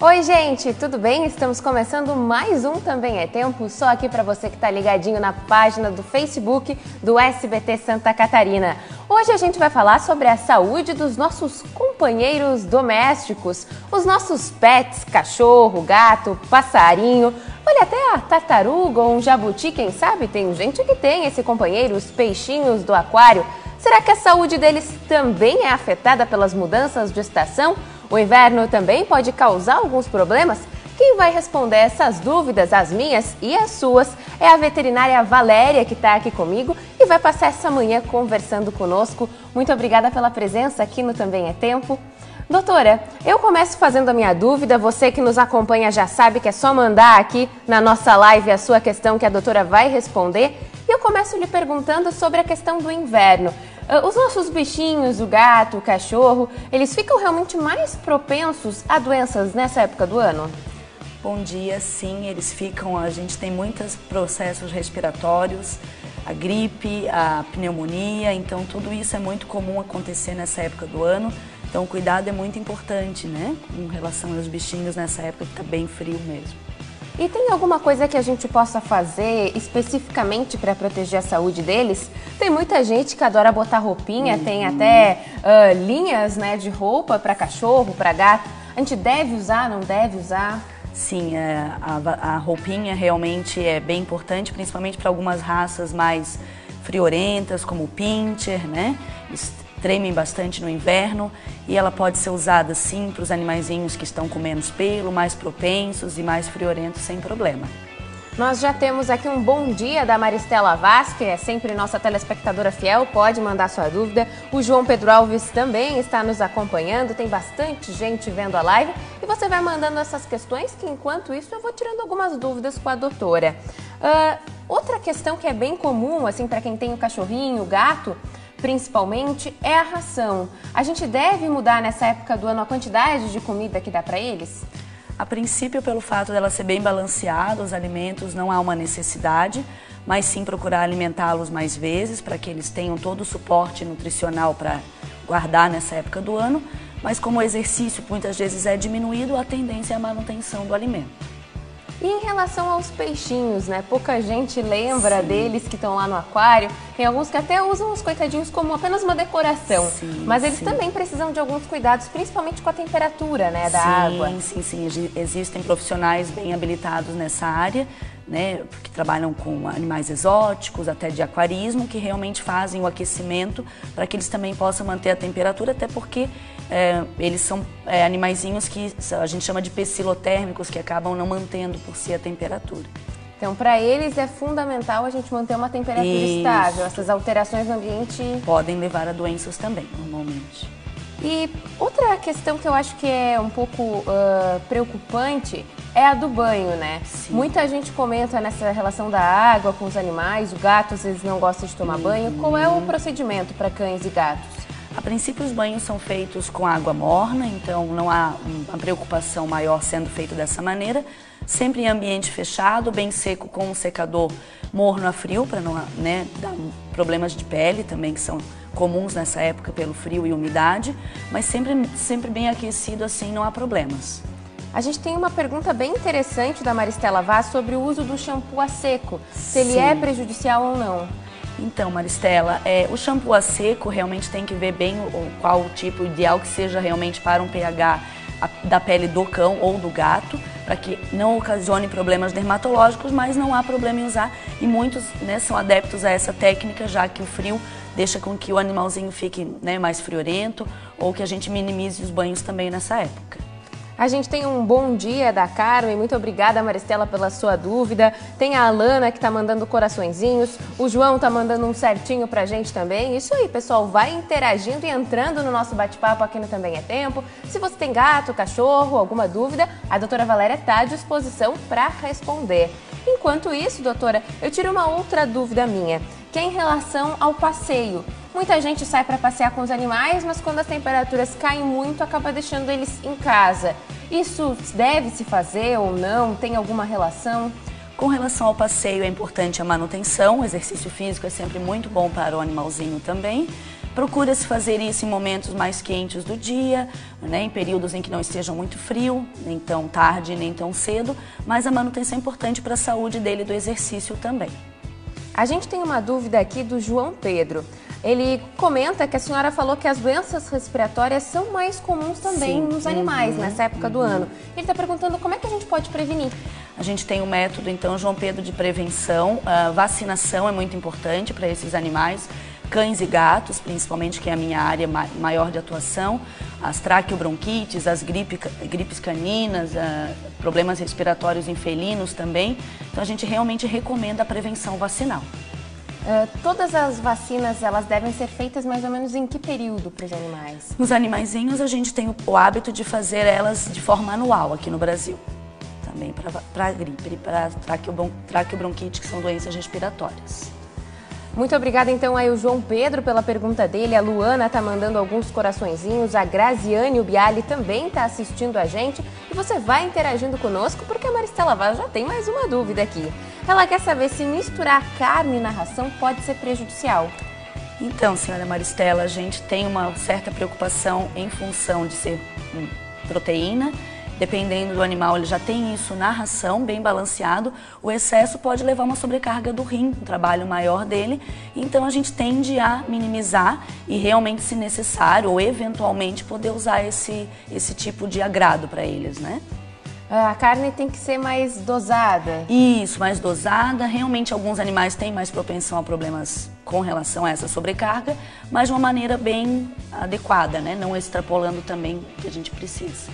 Oi gente, tudo bem? Estamos começando mais um Também é Tempo, só aqui para você que está ligadinho na página do Facebook do SBT Santa Catarina. Hoje a gente vai falar sobre a saúde dos nossos companheiros domésticos, os nossos pets, cachorro, gato, passarinho, olha até a tartaruga ou um jabuti, quem sabe? Tem gente que tem esse companheiro, os peixinhos do aquário. Será que a saúde deles também é afetada pelas mudanças de estação? O inverno também pode causar alguns problemas? Quem vai responder essas dúvidas, as minhas e as suas, é a veterinária Valéria, que está aqui comigo e vai passar essa manhã conversando conosco. Muito obrigada pela presença aqui no Também é Tempo. Doutora, eu começo fazendo a minha dúvida, você que nos acompanha já sabe que é só mandar aqui na nossa live a sua questão que a doutora vai responder. E eu começo lhe perguntando sobre a questão do inverno. Os nossos bichinhos, o gato, o cachorro, eles ficam realmente mais propensos a doenças nessa época do ano? Bom dia, sim, eles ficam, a gente tem muitos processos respiratórios, a gripe, a pneumonia, então tudo isso é muito comum acontecer nessa época do ano. Então o cuidado é muito importante, né, com relação aos bichinhos nessa época que está bem frio mesmo. E tem alguma coisa que a gente possa fazer especificamente para proteger a saúde deles? Tem muita gente que adora botar roupinha, tem até linhas, né, de roupa para cachorro, para gato. A gente deve usar, não deve usar? Sim, a roupinha realmente é bem importante, principalmente para algumas raças mais friorentas, como o pincher, né? Eles tremem bastante no inverno e ela pode ser usada sim para os animaizinhos que estão com menos pelo, mais propensos e mais friorentos sem problema. Nós já temos aqui um bom dia da Maristela Vaz, que é sempre nossa telespectadora fiel, pode mandar sua dúvida. O João Pedro Alves também está nos acompanhando, tem bastante gente vendo a live e você vai mandando essas questões que enquanto isso eu vou tirando algumas dúvidas com a doutora. Outra questão que é bem comum assim para quem tem o cachorrinho, o gato, principalmente, é a ração. A gente deve mudar nessa época do ano a quantidade de comida que dá para eles? A princípio, pelo fato dela ser bem balanceada, os alimentos, não há uma necessidade, mas sim procurar alimentá-los mais vezes para que eles tenham todo o suporte nutricional para guardar nessa época do ano, mas como o exercício muitas vezes é diminuído, a tendência é a manutenção do alimento. E em relação aos peixinhos, né? Pouca gente lembra deles que estão lá no aquário. Tem alguns que até usam os coitadinhos como apenas uma decoração. Mas eles também precisam de alguns cuidados, principalmente com a temperatura, né, da água. Sim. Existem profissionais bem habilitados nessa área, né, que trabalham com animais exóticos, até de aquarismo, que realmente fazem o aquecimento para que eles também possam manter a temperatura, até porque eles são animaizinhos que a gente chama de pecilotérmicos, que acabam não mantendo por si a temperatura. Então, para eles é fundamental a gente manter uma temperatura estável. Essas alterações no ambiente podem levar a doenças também, normalmente. E outra questão que eu acho que é um pouco preocupante é a do banho, né? Sim. Muita gente comenta nessa relação da água com os animais, o gato às vezes não gosta de tomar banho. Qual é o procedimento para cães e gatos? A princípio, os banhos são feitos com água morna, então não há uma preocupação maior sendo feito dessa maneira. Sempre em ambiente fechado, bem seco, com um secador morno a frio, para não dar problemas de pele também, que são comuns nessa época pelo frio e umidade, mas sempre bem aquecido, assim não há problemas. A gente tem uma pergunta bem interessante da Maristela Vaz sobre o uso do shampoo a seco, se ele é prejudicial ou não. Então, Maristela, o shampoo a seco realmente tem que ver bem qual o tipo ideal que seja realmente para um pH da pele do cão ou do gato, para que não ocasione problemas dermatológicos, mas não há problema em usar. E muitos são adeptos a essa técnica, já que o frio deixa com que o animalzinho fique mais friorento ou que a gente minimize os banhos também nessa época. A gente tem um bom dia da Carmen, muito obrigada Maristela pela sua dúvida. Tem a Alana que está mandando coraçõezinhos, o João está mandando um certinho pra gente também. Isso aí, pessoal, vai interagindo e entrando no nosso bate-papo aqui no Também é Tempo. Se você tem gato, cachorro, alguma dúvida, a doutora Valéria está à disposição para responder. Enquanto isso, doutora, eu tiro uma outra dúvida minha, que é em relação ao passeio. Muita gente sai para passear com os animais, mas quando as temperaturas caem muito, acaba deixando eles em casa. Isso deve se fazer ou não? Tem alguma relação? Com relação ao passeio, é importante a manutenção. O exercício físico é sempre muito bom para o animalzinho também. Procura-se fazer isso em momentos mais quentes do dia, né, em períodos em que não esteja muito frio, nem tão tarde, nem tão cedo, mas a manutenção é importante para a saúde dele e do exercício também. A gente tem uma dúvida aqui do João Pedro. Ele comenta que a senhora falou que as doenças respiratórias são mais comuns também nos animais nessa época do ano. Ele está perguntando como é que a gente pode prevenir. A gente tem um método, então, João Pedro, de prevenção. A vacinação é muito importante para esses animais, cães e gatos, principalmente, que é a minha área maior de atuação. As traqueobronquites, as gripes caninas, problemas respiratórios em felinos também. Então, a gente realmente recomenda a prevenção vacinal. Todas as vacinas, elas devem ser feitas mais ou menos em que período para os animais? Nos animaizinhos, a gente tem o hábito de fazer elas de forma anual aqui no Brasil. Também para a gripe e para traqueobronquite, que são doenças respiratórias. Muito obrigada então aí o João Pedro pela pergunta dele, a Luana está mandando alguns coraçõezinhos, a Graziane Ubiali também está assistindo a gente e você vai interagindo conosco porque a Maristela Vaz já tem mais uma dúvida aqui. Ela quer saber se misturar carne na ração pode ser prejudicial. Então, senhora Maristela, a gente tem uma certa preocupação em função de ser proteína. Dependendo do animal, ele já tem isso na ração, bem balanceado. O excesso pode levar a uma sobrecarga do rim, um trabalho maior dele. Então, a gente tende a minimizar e realmente, se necessário, ou eventualmente, poder usar esse tipo de agrado para eles, né? A carne tem que ser mais dosada. Isso, mais dosada. Realmente, alguns animais têm mais propensão a problemas com relação a essa sobrecarga, mas de uma maneira bem adequada, né? Não extrapolando também o que a gente precisa.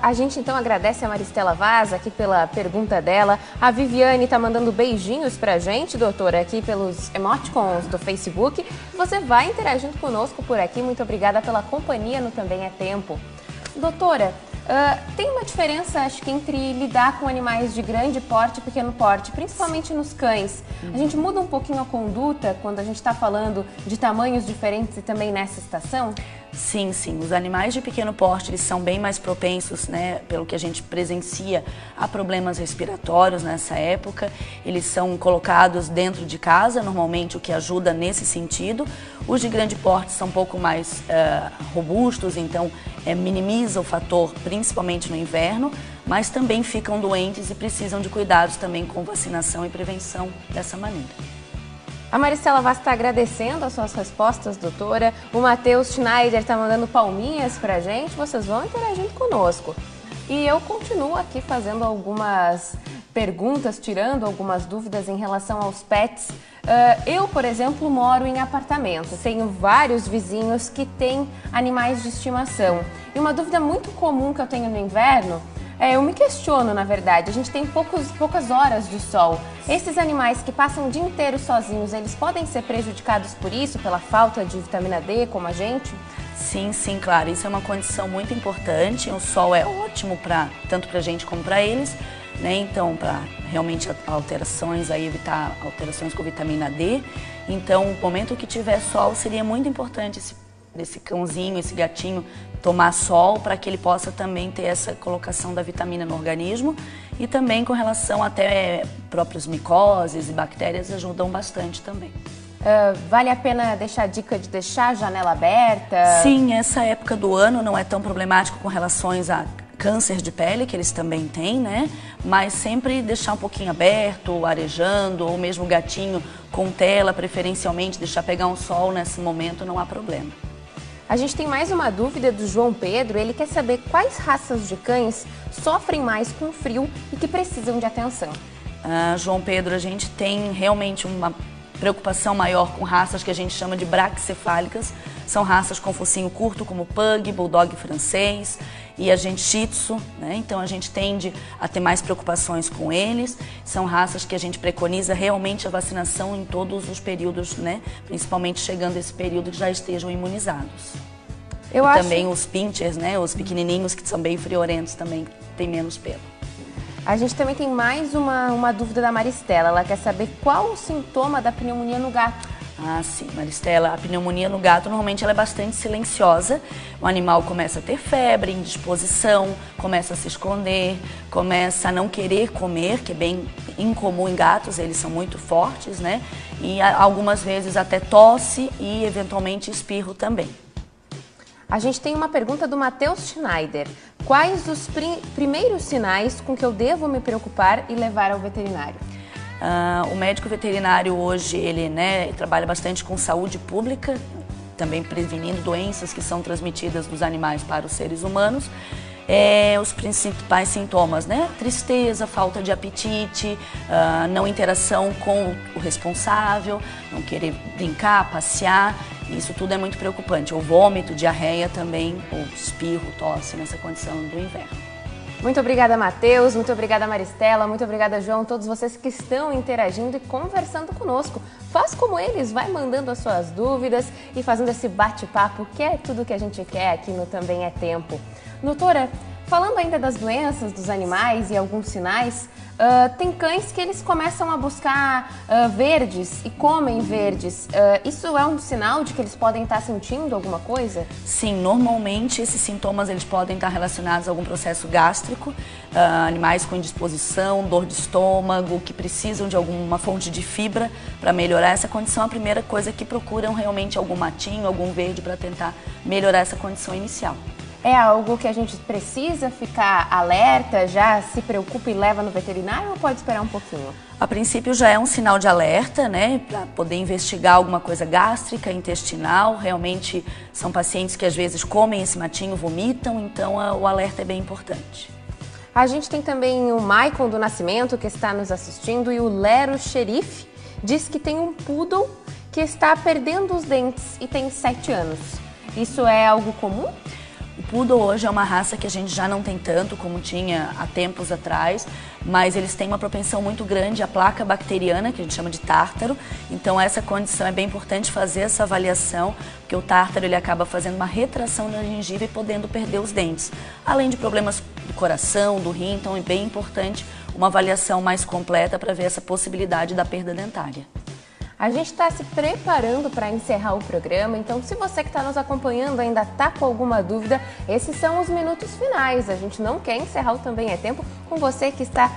A gente então agradece a Maristela Vaz aqui pela pergunta dela. A Viviane está mandando beijinhos pra gente, doutora, aqui pelos emoticons do Facebook. Você vai interagindo conosco por aqui. Muito obrigada pela companhia no Também é Tempo. Doutora, tem uma diferença, acho que, entre lidar com animais de grande porte e pequeno porte, principalmente nos cães. A gente muda um pouquinho a conduta quando a gente está falando de tamanhos diferentes e também nessa estação? Sim, sim. Os animais de pequeno porte, eles são bem mais propensos, né, pelo que a gente presencia, a problemas respiratórios nessa época. Eles são colocados dentro de casa, normalmente, o que ajuda nesse sentido. Os de grande porte são um pouco mais robustos, então minimiza o fator, principalmente no inverno, mas também ficam doentes e precisam de cuidados também com vacinação e prevenção dessa maneira. A Maristela Vaz está agradecendo as suas respostas, doutora. O Matheus Schneider está mandando palminhas para a gente. Vocês vão interagindo conosco. E eu continuo aqui fazendo algumas perguntas, tirando algumas dúvidas em relação aos pets. Eu, por exemplo, moro em apartamento. Tenho vários vizinhos que têm animais de estimação. E uma dúvida muito comum que eu tenho no inverno eu me questiono, na verdade, a gente tem poucas horas de sol. Esses animais que passam o dia inteiro sozinhos, eles podem ser prejudicados por isso, pela falta de vitamina D, como a gente? Sim, sim, claro. Isso é uma condição muito importante. O sol é ótimo tanto para a gente como para eles, né? Então, para realmente alterações, aí, evitar alterações com vitamina D. Então, o momento que tiver sol, seria muito importante esse cãozinho, esse gatinho, tomar sol para que ele possa também ter essa colocação da vitamina no organismo e também com relação até próprios micoses e bactérias ajudam bastante também. Vale a pena deixar a dica de deixar a janela aberta? Sim, essa época do ano não é tão problemático com relações a câncer de pele, que eles também têm, né? Mas sempre deixar um pouquinho aberto, arejando, ou mesmo o gatinho com tela, preferencialmente, deixar pegar um sol nesse momento, não há problema. A gente tem mais uma dúvida do João Pedro. Ele quer saber quais raças de cães sofrem mais com frio e que precisam de atenção. João Pedro, a gente tem realmente uma preocupação maior com raças que a gente chama de braquicefálicas. São raças com focinho curto, como Pug, Bulldog francês e a gente Shih Tzu, né? Então a gente tende a ter mais preocupações com eles. São raças que a gente preconiza realmente a vacinação em todos os períodos, né? Principalmente chegando esse período que já estejam imunizados. Também os pinchers, né? Os pequenininhos que são bem friorentos também têm menos pelo. A gente também tem mais uma dúvida da Maristela. Ela quer saber qual o sintoma da pneumonia no gato. Ah, sim, Maristela, a pneumonia no gato normalmente ela é bastante silenciosa. O animal começa a ter febre, indisposição, começa a se esconder, começa a não querer comer, que é bem incomum em gatos, eles são muito fortes, né? E algumas vezes até tosse e eventualmente espirro também. A gente tem uma pergunta do Matheus Schneider. Quais os primeiros sinais com que eu devo me preocupar e levar ao veterinário? O médico veterinário hoje, ele trabalha bastante com saúde pública, também prevenindo doenças que são transmitidas dos animais para os seres humanos. Os principais sintomas, tristeza, falta de apetite, não interação com o responsável, não querer brincar, passear, isso tudo é muito preocupante. O vômito, diarreia também, o espirro, tosse nessa condição do inverno. Muito obrigada, Matheus, muito obrigada, Maristela, muito obrigada, João, todos vocês que estão interagindo e conversando conosco. Faz como eles, vai mandando as suas dúvidas e fazendo esse bate-papo, que é tudo que a gente quer aqui no Também é Tempo. Doutora, falando ainda das doenças dos animais e alguns sinais, tem cães que eles começam a buscar verdes e comem verdes. Isso é um sinal de que eles podem estar sentindo alguma coisa? Sim, normalmente esses sintomas eles podem estar relacionados a algum processo gástrico, animais com indisposição, dor de estômago, que precisam de alguma fonte de fibra para melhorar essa condição. A primeira coisa é que procuram realmente algum matinho, algum verde para tentar melhorar essa condição inicial. É algo que a gente precisa ficar alerta, já se preocupa e leva no veterinário ou pode esperar um pouquinho? A princípio já é um sinal de alerta, para poder investigar alguma coisa gástrica, intestinal. Realmente são pacientes que às vezes comem esse matinho, vomitam, então o alerta é bem importante. A gente tem também o Maicon do Nascimento que está nos assistindo e o Lero Xerife diz que tem um poodle que está perdendo os dentes e tem 7 anos. Isso é algo comum? O Poodle hoje é uma raça que a gente já não tem tanto como tinha há tempos atrás, mas eles têm uma propensão muito grande à placa bacteriana, que a gente chama de tártaro. Então essa condição é bem importante fazer essa avaliação, porque o tártaro ele acaba fazendo uma retração na gengiva e podendo perder os dentes. Além de problemas do coração, do rim, então é bem importante uma avaliação mais completa para ver essa possibilidade da perda dentária. A gente está se preparando para encerrar o programa, então se você que está nos acompanhando ainda está com alguma dúvida, esses são os minutos finais. A gente não quer encerrar o Também é Tempo com você que está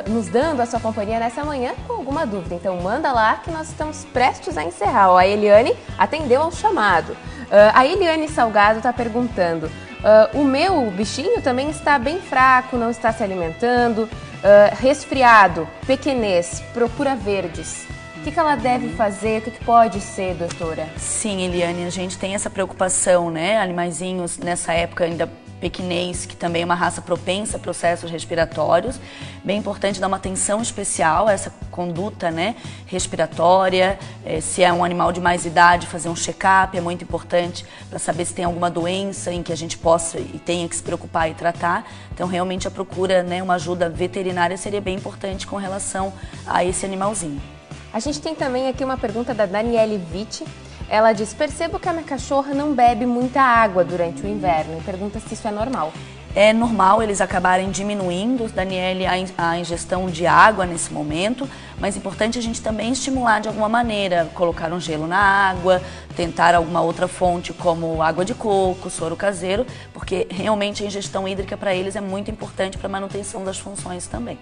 nos dando a sua companhia nessa manhã com alguma dúvida. Então manda lá que nós estamos prestes a encerrar. A Eliane atendeu ao chamado. A Eliane Salgado está perguntando, o meu bichinho também está bem fraco, não está se alimentando, resfriado, pequenês, procura verdes. O que ela deve fazer? O que pode ser, doutora? Sim, Eliane, a gente tem essa preocupação, Animaizinhos nessa época ainda pequinês, que também é uma raça propensa a processos respiratórios. Bem importante dar uma atenção especial a essa conduta, respiratória. Se é um animal de mais idade, fazer um check-up é muito importante para saber se tem alguma doença em que a gente possa e tenha que se preocupar e tratar. Então, realmente a procura, uma ajuda veterinária seria bem importante com relação a esse animalzinho. A gente tem também aqui uma pergunta da Daniele Vitti. Ela diz, percebo que a minha cachorra não bebe muita água durante o inverno e pergunta se isso é normal. É normal eles acabarem diminuindo, Daniele, a ingestão de água nesse momento, mas é importante a gente também estimular de alguma maneira, colocar um gelo na água, tentar alguma outra fonte como água de coco, soro caseiro, porque realmente a ingestão hídrica para eles é muito importante para a manutenção das funções também.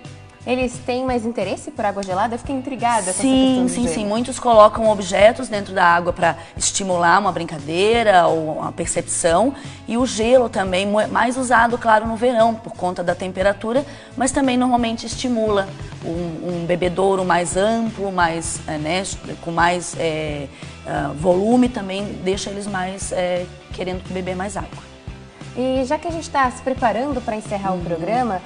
Eles têm mais interesse por água gelada? Eu fiquei intrigada com essa Sim, questão do gelo. sim. Muitos colocam objetos dentro da água para estimular uma brincadeira ou uma percepção. E o gelo também, mais usado, claro, no verão, por conta da temperatura, mas também normalmente estimula um bebedouro mais amplo, com mais volume, também deixa eles mais querendo beber mais água. E já que a gente está se preparando para encerrar o programa,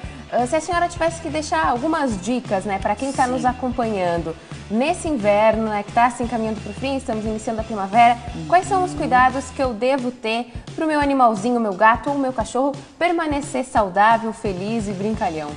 se a senhora tivesse que deixar algumas dicas, para quem está nos acompanhando nesse inverno, que está se encaminhando para o fim, estamos iniciando a primavera, quais são os cuidados que eu devo ter para o meu animalzinho, meu gato ou meu cachorro permanecer saudável, feliz e brincalhão?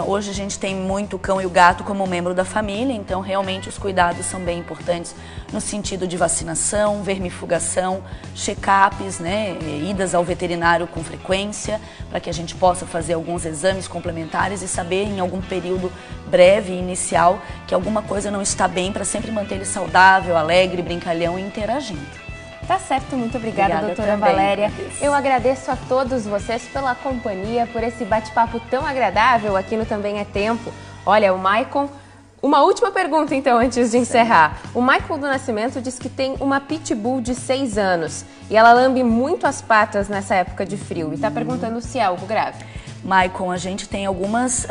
Hoje a gente tem muito o cão e o gato como membro da família, então realmente os cuidados são bem importantes no sentido de vacinação, vermifugação, check-ups, né, idas ao veterinário com frequência, para que a gente possa fazer alguns exames complementares e saber em algum período breve e inicial que alguma coisa não está bem, para sempre manter ele saudável, alegre, brincalhão e interagindo. Tá certo, muito obrigada, doutora também, Valéria. agradeço. Eu agradeço a todos vocês pela companhia, por esse bate-papo tão agradável aqui no Também é Tempo. Olha, o Maicon... Uma última pergunta, então, antes de encerrar. O Michael do Nascimento diz que tem uma pitbull de 6 anos e ela lambe muito as patas nessa época de frio e está perguntando se é algo grave. Maicon, a gente tem algumas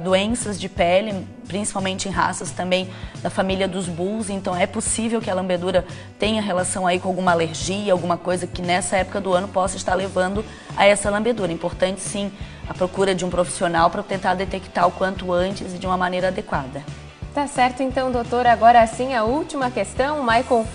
doenças de pele, principalmente em raças também da família dos bulls, então é possível que a lambedura tenha relação aí com alguma alergia, alguma coisa que nessa época do ano possa estar levando a essa lambedura. Importante sim a procura de um profissional para tentar detectar o quanto antes e de uma maneira adequada. Tá certo, então, doutora. Agora sim, a última questão. O Maicon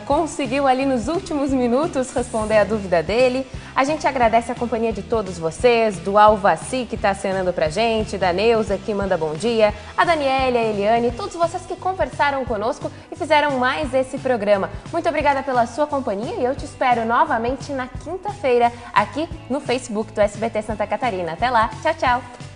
conseguiu ali nos últimos minutos responder a dúvida dele. A gente agradece a companhia de todos vocês, do Alvaci, que está acenando pra gente, da Neuza, que manda bom dia, a Daniela, a Eliane, todos vocês que conversaram conosco e fizeram mais esse programa. Muito obrigada pela sua companhia e eu te espero novamente na quinta-feira aqui no Facebook do SBT Santa Catarina. Até lá, tchau, tchau!